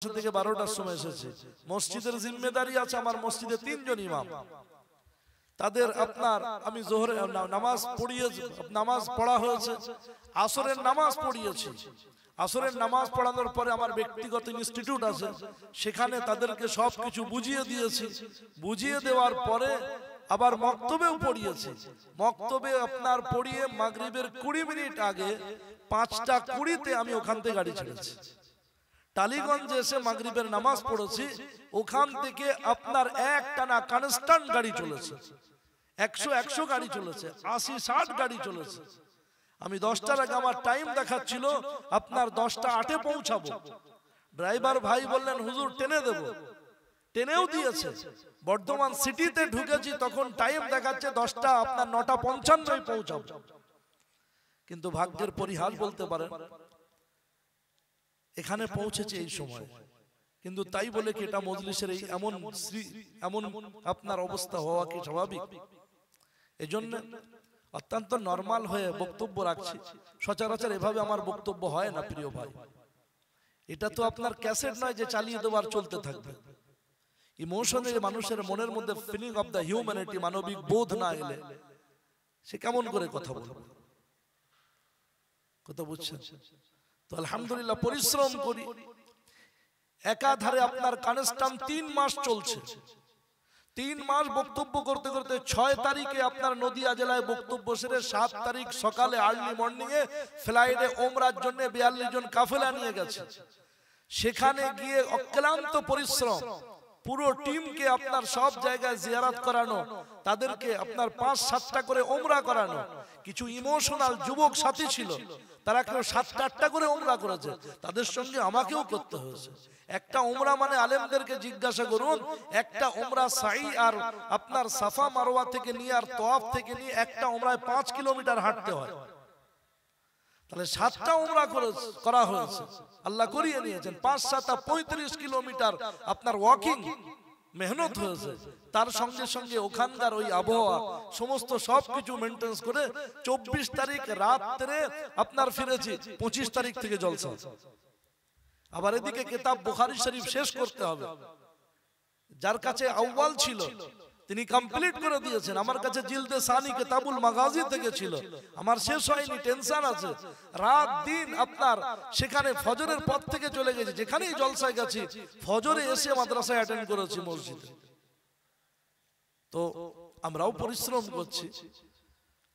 থেকে 12টার সময় এসেছি। মসজিদের জিম্মেদারি আছে, আমার মসজিদে 3 জন ইমাম। তাদের আপনার আমি জোহরে নামাজ পড়া হয়েছে, আসরের নামাজ পড়িয়েছি। আসরের নামাজ পড়ানোর পরে আমার ব্যক্তিগত ইনস্টিটিউট আছে, সেখানে তাদেরকে সবকিছু বুঝিয়ে দিয়েছি। বুঝিয়ে দেওয়ার পরে আবার মক্তবেও পড়িয়েছি। মক্তবে আপনার পড়িয়ে মাগরিবের 20 মিনিট আগে 5টা 20-তে আমি ওখান থেকে গাড়ি ছেড়েছি। টালিগঞ্জে এসে মাগরিবের নামাজ পড়েছি। ওখান থেকে আপনার একটানা কনস্ট্যান্ট গাড়ি চলেছে, 100 গাড়ি চলেছে, 80-60 গাড়ি চলেছে। আমি 10টার আগে আমার টাইম দেখাচ্ছিল আপনার 10টা 8-এ পৌঁছাবো। ড্রাইভার ভাই বললেন হুজুর টেনে দেব, টেনেও দিয়েছে। বর্ধমান সিটিতে ঢুকেছি, তখন টাইম দেখাচ্ছে 10টা আপনার 9:55 পৌঁছাবো। কিন্তু ভাগ্যের পরিহাস বলতে পারেন, এখানে পৌঁছেছে এই সময়। কিন্তু তাই বলে কি এটা মজলিসের এই এমন আপনার অবস্থা হওয়া কি স্বাভাবিক? এজন্য অত্যন্ত নরমাল হয়ে বক্তব্য রাখছি। সচরাচর এভাবে আমার বক্তব্য হয় না প্রিয় ভাই। এটা তো আপনার ক্যাসেট নয় যে চালিয়ে দেওয়ার চলতে থাকবে। ইমোশনালি মানুষের মনের মধ্যে ফিলিং অফ দ্য হিউম্যানিটি, মানবিক বোধ না এলে সে কেমন করে কথা বলবে? কথা বুঝছেন তো? আলহামদুলিল্লাহ পরিশ্রম করি। একাধারে আপনার কনস্ট্যান্ট 3 মাস চলছে। 3 মাস বক্তব্য করতে করতে 6 তারিখে আপনার নদিয়া জেলায় বক্তব্য সেরে 7 তারিখ সকালে আর্লি মর্নিং এ ফ্লাইটে ওমরার জন্য 42 জন কাফেলা নিয়ে গেছে। সেখানে গিয়ে অক্লান্ত পরিশ্রম, পুরো টিমকে আপনার সব জায়গায় জিয়ারত করানো, তাদেরকে আপনার 5-7টা করে ওমরা করানো। কিছু ইমোশনাল যুবক সাথী ছিল, তারা কেউ 7টা-8টা করে ওমরা করেছে, তাদের সঙ্গে আমাকেও করতে হয়েছে। একটা ওমরা মানে আলেমদেরকে জিজ্ঞাসা করুন, একটা ওমরা সাই আর আপনার সাফা মারওয়া থেকে নিয়ে আর তওয়াফ থেকে নিয়ে একটা ওমরায় 5 কিলোমিটার হাঁটতে হয়। তাহলে 7টা ওমরা করা হয়েছে, আল্লাহ করিয়ে নিয়েছেন। 5-7 35 কিলোমিটার আপনার ওয়াকিং মেহনত হয়েছে। তার সঙ্গে সঙ্গে ওখানকার ওই আবহাওয়া সমস্ত সবকিছু মেনটেন করে 24 তারিখ রাত্রে আপনার ফিরেছি। 25 তারিখ থেকে জলসা। আবার এদিকে কিতাব বুখারী শরীফ শেষ করতে হবে। যার কাছে আউয়াল ছিল তিনি কমপ্লিট করে দিয়েছেন। আমার কাছে জিলদে সানি কিতাবুল মাগাজি থেকে ছিল, আমার শেষ হয়নি, টেনশন আছে। রাত দিন আপনার সেখানে ফজরের পর থেকে চলে গেছি, যেখানেই জলসায় গেছি ফজরে এসে মাদ্রাসায় অ্যাটেন্ড করেছি মসজিদে। তো আমরাও পরিশ্রম করছি।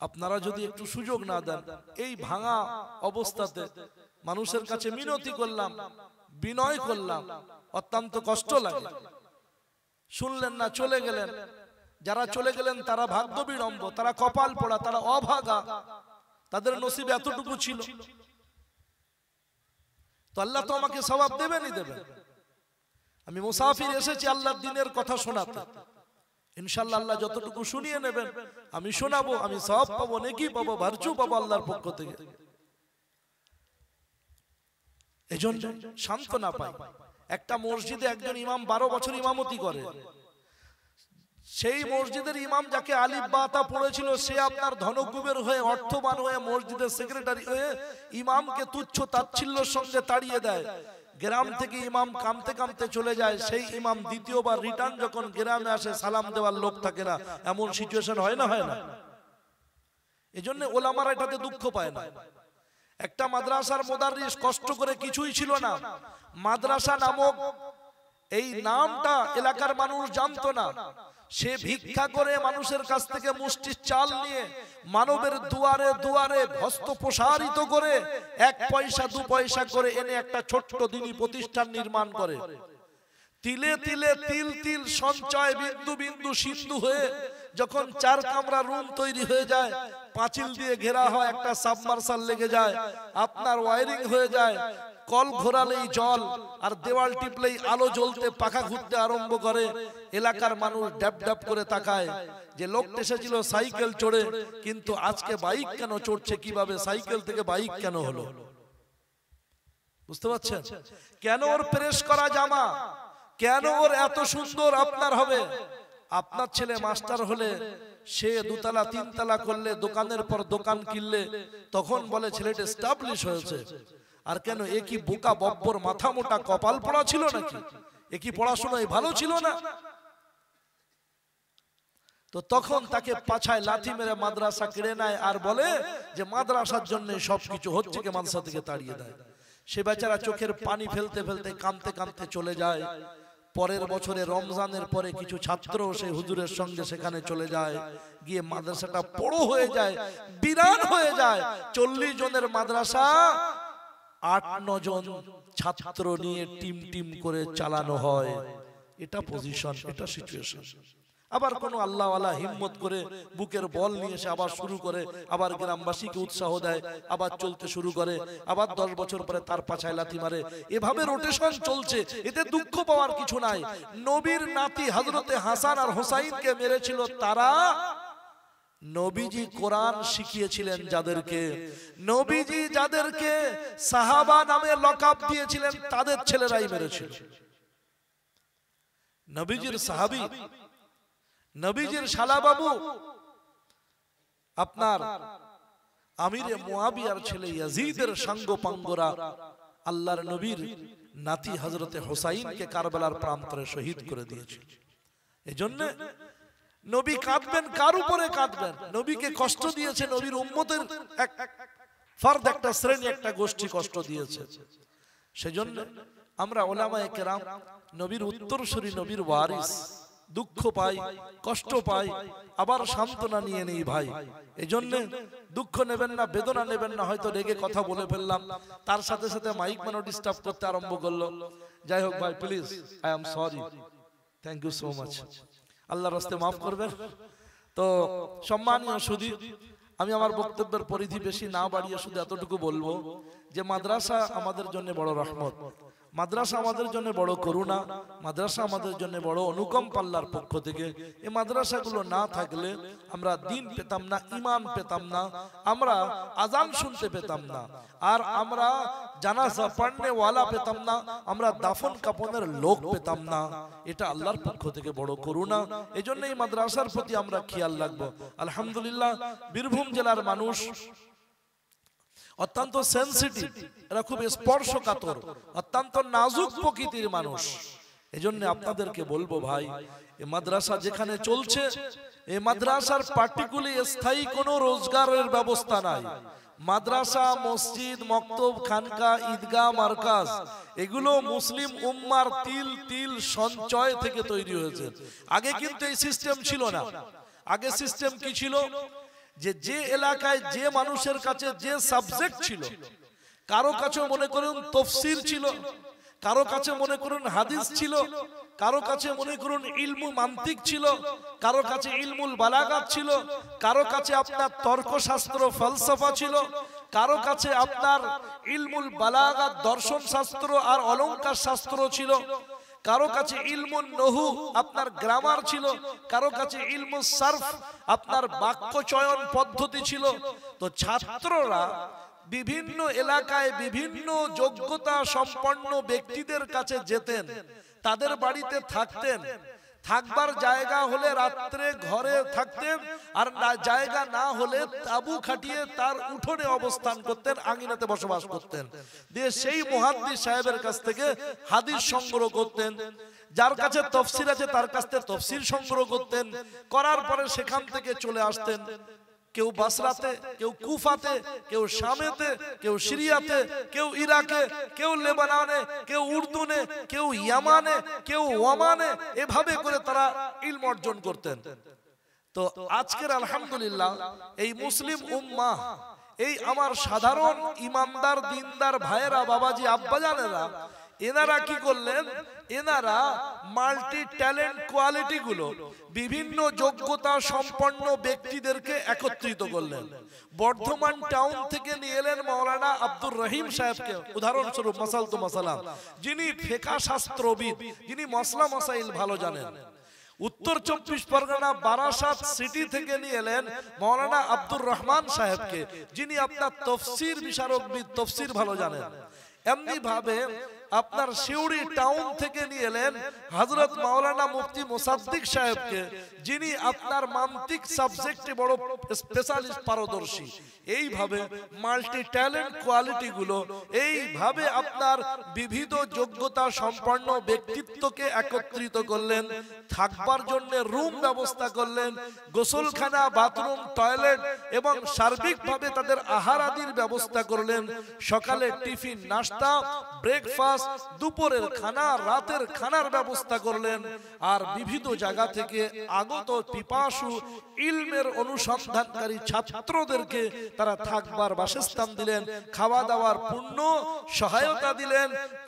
আপনারা যদি একটু সুযোগ না দেন, এই ভাঙা অবস্থাতে মানুষের কাছে মিনতি করলাম, বিনয় করলাম, অত্যন্ত কষ্ট লাগে। শুনলেন না, চলে গেলেন। যারা চলে গেলেন তারা ভাগ্য বিড়ম্ব, তারা কপাল পোড়া, তারা অভাগা, তাদের নসিবে এতটুকু ছিল। তো আল্লাহ তো আমাকে সওয়াব দেবেনই দেবেন। আমি মুসাফির এসেছি আল্লাহর দ্বীনের কথা শোনাতে। ইনশাআল্লাহ আল্লাহ যতটুকু শুনিয়ে নেবেন আমি শোনাবো, আমি সওয়াব পাবো, নেকি পাবো, ভার্চু পাবো আল্লাহর পক্ষ থেকে। এজন্য সান্ত্বনা পাই। একটা মসজিদে একজন ইমাম 12 বছর ইমামতি করে। সেই মসজিদের ইমাম যাকে আলিফ বা তা পড়েছিল, সে আপনার ধনকুবের হয়ে, অর্থবান হয়ে, মসজিদের সেক্রেটারি হয়ে ইমামকে তুচ্ছ তাচ্ছিল্যের সঙ্গে তাড়িয়ে দেয়। গ্রাম থেকে ইমাম কামতে কামতে চলে যায়। সেই ইমাম দ্বিতীয়বার রিটার্ন যখন গ্রামে আসে, সালাম দেওয়ার লোক থাকে না। এমন সিচুয়েশন হয় না, হয় না? এজন্য ওলামারা এটাতে দুঃখ পায় না। একটা মাদ্রাসার মুদাররিস কষ্ট করে কিছুই ছিল না, মাদ্রাসা নামক এই নামটা এলাকার মানুষ জানতো না। সে ভিক্ষা করে মানুষের কাছ থেকে মুষ্টির চাল নিয়ে মানবের দুয়ারে দুয়ারে হস্ত প্রসারিত করে 1 পয়সা 2 পয়সা করে এনে একটা ছোট্ট দ্বীনি প্রতিষ্ঠান নির্মাণ করে। তিলে তিলে তিল তিল সঞ্চয় বিন্দু বিন্দু সিন্ধু হয়ে যখন 4 কামরা রুম তৈরি হয়ে যায়, পাঁচিল দিয়ে ঘেরা হয়, একটা সাবমার্সাল লেগে যায়, আপনার ওয়ারিং হয়ে যায়, কল ঘোরালেই জল, আর দেওয়াল টিপলেই আলো জ্বলতে, পাখা ঘুরতে আরম্ভ করে। এলাকার মানুষ ড্যাব ড্যাব করে তাকায় যে লোকটা এসেছিল সাইকেল চড়ে, কিন্তু আজকে বাইক কেন চড়ছে, কিভাবে সাইকেল থেকে বাইক কেন হলো? বুঝতে পারছেন? কেন ওর প্রেস করা জামা, কেন ওর এত সুন্দর আপনার হবে? আপনার ছেলে মাস্টার হলে সে 2 তলা 3 তলা করলে, দোকানের পর দোকান কিনলে, তখন বলে ছেলেটা এস্টাবলিশ হয়েছে। আর কেন, এ কি বোকা বব্বর মাথা মোটা কপাল পড়া ছিল নাকি? এ কি পড়াশোনায় ভালো ছিল না? তো তখন তাকে পাছায় লাথি মেরে মাদ্রাসা কেড়ে নেয় আর বলে যে মাদ্রাসার জন্য সবকিছু হচ্ছে, কে মাদ্রাসা থেকে তাড়িয়ে দেয়। সে বেচারা চোখের পানি ফেলতে ফেলতে কাঁদতে কাঁদতে চলে যায়। পরের বছরে রমজানের পরে কিছু ছাত্র সেই হুজুরের সঙ্গে সেখানে চলে যায়, গিয়ে মাদ্রাসাটা বড় হয়ে যায়, বিরান হয়ে যায়। 40 জনের মাদ্রাসা 8-9 জন ছাত্র নিয়ে টিম টিম করে চালানো হয়। এটা পজিশন, এটা সিচুয়েশন। আবার কোন আল্লাহওয়ালা হিম্মত করে বুকের বল নিয়ে এসে আবার শুরু করে, আবার গ্রামবাসীকে উৎসাহ দেয়, আবার চলতে শুরু করে, আবার 10 বছর পরে তার পাছায় লাথি মারে। এভাবে রোটেশন চলছে, এতে দুঃখ পাওয়ার কিছু নাই। নবীর নাতি হযরতে হাসান আর হুসাইনকে মেরেছিল তারা, নবীজি কোরআন শিখিয়েছিলেন যাদেরকে, নবীজি যাদেরকে সাহাবা নামে লকাব দিয়েছিলেন তাদের ছেলেরাই মেরেছিল। নবীজির সাহাবী, নবীজির শালাবাবু আপনার আমিরে মুয়াবিয়ার ছেলে ইয়াজিদের সাঙ্গপাঙ্গরা আল্লাহর নবীর নাতি হযরতে হুসাইনকে কারবালার প্রান্তরে শহীদ করে দিয়েছিল। এজন্য নবী কাঁদবেন, কার উপরে কাঁদবেন? নবীকে কষ্ট দিয়েছে নবীর উম্মতের এক ফরদ, একটা শ্রেণী, একটা গোষ্ঠী কষ্ট দিয়েছে। সেজন্য আমরা উলামায়ে কেরাম নবীর উত্তরসূরি, নবীর ওয়ারিস, দুঃখ পাই, কষ্ট পাই, আবার সান্ত্বনা নিয়ে নেই ভাই। এজন্য দুঃখ নেবেন না, বেদনা নেবেন না। হয়তো রেগে কথা বলে ফেললাম, তার সাথে সাথে মাইক ম্যানও ডিস্টার্ব করতে আরম্ভ করলো। যাই হোক ভাই, please, I am sorry, thank you so much, আল্লাহর রাস্তায় মাফ করবেন। তো সম্মানীয় সুধী, আমি আমার বক্তব্যের পরিধি বেশি না বাড়িয়ে শুধু এতটুকু বলবো যে মাদ্রাসা আমাদের জন্য বড় রহমত, মাদ্রাসা আমাদের জন্য বড় করুণা, মাদ্রাসা আমাদের জন্য বড় অনুকম্পা আল্লাহর পক্ষ থেকে। এই মাদ্রাসাগুলো না থাকলে আমরা দিন পেতাম না, ঈমান পেতাম না, আমরা আজান শুনতে পেতাম না, আর আমরা জানাজা পড়নে ওয়ালা পেতাম না, আমরা দাফন কাফনের লোক পেতাম না। এটা আল্লাহর পক্ষ থেকে বড় করুণা। এজন্য এই মাদ্রাসার প্রতি আমরা খেয়াল রাখবো। আলহামদুলিল্লাহ, বীরভূম জেলার মানুষ অত্যন্ত সেনসিটিভ, এরা খুব স্পর্শকাতর, অত্যন্ত নাজুক প্রকৃতির মানুষ। এজন্য আপনাদেরকে বলবো ভাই, এই মাদ্রাসা যেখানে চলছে, এই মাদ্রাসার পার্টিকুলার স্থায়ী কোনো রোজগারের ব্যবস্থা নাই। মাদ্রাসা, মসজিদ, মক্তব, খানকা, ঈদগাহ, মার্কাজ, এগুলো মুসলিম উম্মার তিল তিল সঞ্চয় থেকে তৈরি হয়েছে। আগে কিন্তু এই সিস্টেম ছিল না। আগে সিস্টেম কি ছিল? যে এলাকায় যে মানুষের কাছে যে সাবজেক্ট ছিল, কারো কাছে মনে করুন তাফসীর ছিল, কারো কাছে মনে করুন হাদিস ছিল, কারো কাছে মনে করুন ইলমু মান্তিক ছিল, কারো কাছে ইলমুল বালাগাত ছিল, কারো কাছে আপনার তর্কশাস্ত্র ফলসফা ছিল, কারো কাছে আপনার ইলমুল বালাগাত দর্শন শাস্ত্র আর অলংকার শাস্ত্র ছিল, কারো কাছে ইলমুন নহু আপনার গ্রামার ছিল, কারো কাছে ইলমুস সারফ আপনার বাক্য চয়ন পদ্ধতি ছিল। তো ছাত্ররা বিভিন্ন এলাকায় বিভিন্ন যোগ্যতা সম্পন্ন ব্যক্তিদের কাছে যেতেন, তাদের বাড়িতে থাকতেন, থাকবার জায়গা হলে রাত্রে ঘরে থাকতেন, আর জায়গা না হলে তাবু খাটিয়ে তার উঠোনে অবস্থান করতেন, আঙিনাতে বসবাস করতেন। দিয়ে সেই মুহাদ্দিস সাহেবের কাছ থেকে হাদিস সংগ্রহ করতেন, যার কাছে তাফসীর আছে তার কাছ থেকে তাফসীর সংগ্রহ করতেন, করার পরে সেখান থেকে চলে আসতেন কেউ বাসরাতে, কেউ কুফাতে, কেউ শামেতে, কেউ সিরিয়াতে, কেউ ইরাকে, কেউ লেবাননে, কেউ উর্দুনে, কেউ ইয়ামানে, কেউ ওমানে, এভাবে করে তারা ইলম অর্জন করতেন। তো আজকের আলহামদুলিল্লাহ এই মুসলিম উম্মাহ, এই আমার সাধারণ ইমানদার দিনদার ভাইয়েরা, বাবাজি, আব্বাজানেরা, এনারা কি করলেন? এনারা মাল্টি ট্যালেন্ট কোয়ালিটি গুলো, বিভিন্ন যোগ্যতা সম্পন্ন ব্যক্তিদেরকে একত্রিত করলেন। বর্ধমান টাউন থেকে নিয়ে এলেন মাওলানা আব্দুর রহিম সাহেবকে, উদাহরণস্বরূপ মাসাল তো মাসালাম, যিনি ফিকহ শাস্ত্রবিদ, যিনি মসলা মাসাইল ভালো জানেন। উত্তর 24 পরগনা বারাসাত সিটি থেকে নিয়ে এলেন মাওলানা আব্দুর রহমান সাহেবকে, যিনি আপনার তাফসীর বিশারদবিদ, তাফসীর ভালো জানেন। এমনি ভাবে আপনার সিউড়ি টাউন থেকে নিয়ে এলেন হযরত মাওলানা মুফতি মুসাদ্দিক সাহেবকে, যিনি আপনার মান্তিক সাবজেক্টে বড় স্পেশালিস্ট পারদর্শী। এইভাবে মাল্টি ট্যালেন্ট কোয়ালিটি গুলো, এইভাবে আপনার বিবিধ যোগ্যতা সম্পন্ন ব্যক্তিত্বকে একত্রিত করলেন, থাকবার জন্য রুম ব্যবস্থা করলেন, গোসলখানা, বাথরুম, টয়লেট এবং সার্বিকভাবে তাদের আহার আদির ব্যবস্থা করলেন। সকালে টিফিন, নাস্তা, ব্রেকফাস্ট, দুপুরের খানা, রাতের খানার ব্যবস্থা করলেন। আর বিবিধ জায়গা থেকে আগত পিপাসু ইলমের অনুসন্ধানকারী ছাত্রদেরকে তারা থাকবার বাসস্থান দিলেন, খাওয়া দাওয়ার পূর্ণ সহায়তা দিলেন,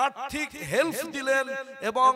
আর্থিক হেল্প দিলেন এবং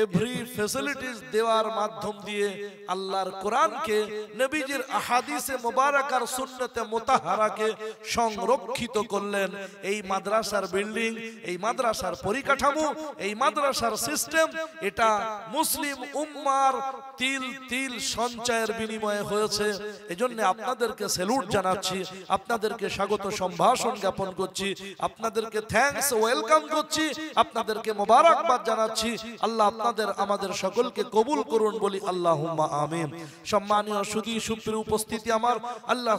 এভরি ফ্যাসিলিটিস দেওয়ার মাধ্যম দিয়ে আল্লাহর কোরআনকে, নবীজির আহাদিসে মুবারাকার সুন্নতে মুতাহহারাকে সংরক্ষিত করলেন। এই মাদ্রাসার বিল্ডিং, এই মাদ্রাসার পরিকাঠামো, এই মাদ্রাসার সিস্টেম, এটা মুসলিম উম্মার তিল তিল সঞ্চয়ের বিনিময়ে হয়েছে। এজন্য আপনাদেরকে স্যালুট জানাচ্ছি, আপনাদেরকে স্বাগত সম্ভাষণ জ্ঞাপন করছি, আপনাদেরকে থ্যাঙ্কস ওয়েলকাম করছি, আপনাদেরকে মোবারকবাদ জানাচ্ছি। আল্লাহ আপনাদের আমাদের সকলকে কবুল করুন বলি আল্লাহুম্মা আমিন। সম্মানীয় সুধী সুপ্রিয় উপস্থিতি আমার, আল্লাহ